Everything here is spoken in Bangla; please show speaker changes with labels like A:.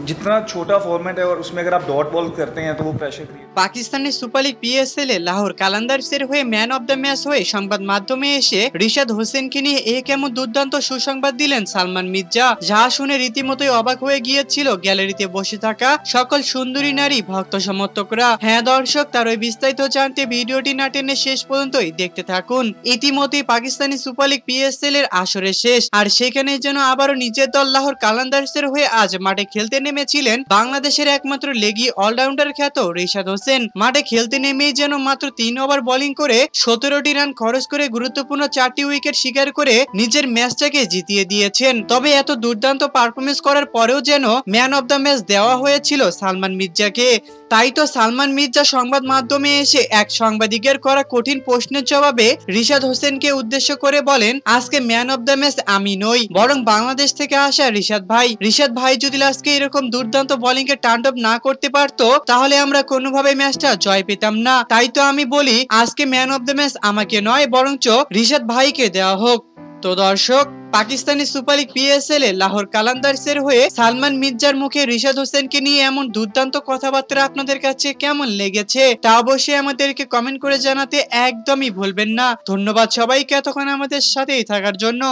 A: जितना छोटा फॉर्मेट है और उसमें अगर आप डॉट बॉल करते हैं तो वो प्रेशर क्रिएट।
B: পাকিস্তানের সুপার লিগ পিএসএল এ লাহোর কালান্দার্সের হয়ে ম্যান অব দ্য ম্যাচ হয়ে সংবাদ মাধ্যমে এসে রিশাদ হোসেনকে নিয়ে কেমন দুর্দান্ত সুসংবাদ দিলেন সালমান মির্জা, যা শুনে রীতিমতোই অবাক হয়ে গিয়েছিল গ্যালারিতে বসে থাকা সকল সুন্দরী নারী ভক্ত সমর্থকরা। হ্যাঁ দর্শক, তার ওই বিস্তারিত জানতে ভিডিওটি না টেনে শেষ পর্যন্তই দেখতে থাকুন। ইতিমধ্যেই পাকিস্তানি সুপার লিগ পিএসএল এর আসরে শেষ, আর সেখানে যেন আবারও নিজের দল লাহোর কালান্দার্সের হয়ে আজ মাঠে খেলতে নেমেছিলেন বাংলাদেশের একমাত্র লেগি অলরাউন্ডার খ্যাত রিশাদ হোসেন। মাঠে খেলতে নেমেই যেন মাত্র 3 ওভার বোলিং করে 17টি রান খরচ করে গুরুত্বপূর্ণ 4টি উইকেট শিকার করে নিজের ম্যাচটাকে জিতিয়ে দিয়েছেন। তবে এত দুর্দান্ত পারফরমেন্স করার পরেও যেন ম্যান অব দ্য ম্যাচ দেওয়া হয়েছিল সালমান মির্জাকে। তাই তো সালমান মির্জা সংবাদ মাধ্যমে এসে এক সাংবাদিকের করা কঠিন প্রশ্নের জবাবে রিশাদ হোসেনকে উদ্দেশ্য করে বলেন, আজকে ম্যান অব দ্য ম্যাচ আমি নই, বরং বাংলাদেশ থেকে আসা রিশাদ ভাই। রিশাদ ভাই যদি আজকে এরকম দুর্দান্ত বোলিং এর তাণ্ডব না করতে পারতো তাহলে আমরা কোনোভাবে ম্যাচটা জয় পেতাম না। তাই তো আমি বলি আজকে ম্যান অব দ্য ম্যাচ আমাকে নয় বরঞ্চ রিশাদ ভাইকে দেওয়া হোক। তো দর্শক, পাকিস্তানি সুপার লিগ পিএসএল এ লাহোর কালান্দার্সের হয়ে সালমান মির্জার মুখে রিশাদ হোসেনকে নিয়ে এমন দুর্দান্ত কথাবার্তা আপনাদের কাছে কেমন লেগেছে তা অবশ্যই আমাদেরকে কমেন্ট করে জানাতে একদমই ভুলবেন না। ধন্যবাদ সবাইকে এতক্ষণ আমাদের সাথেই থাকার জন্য।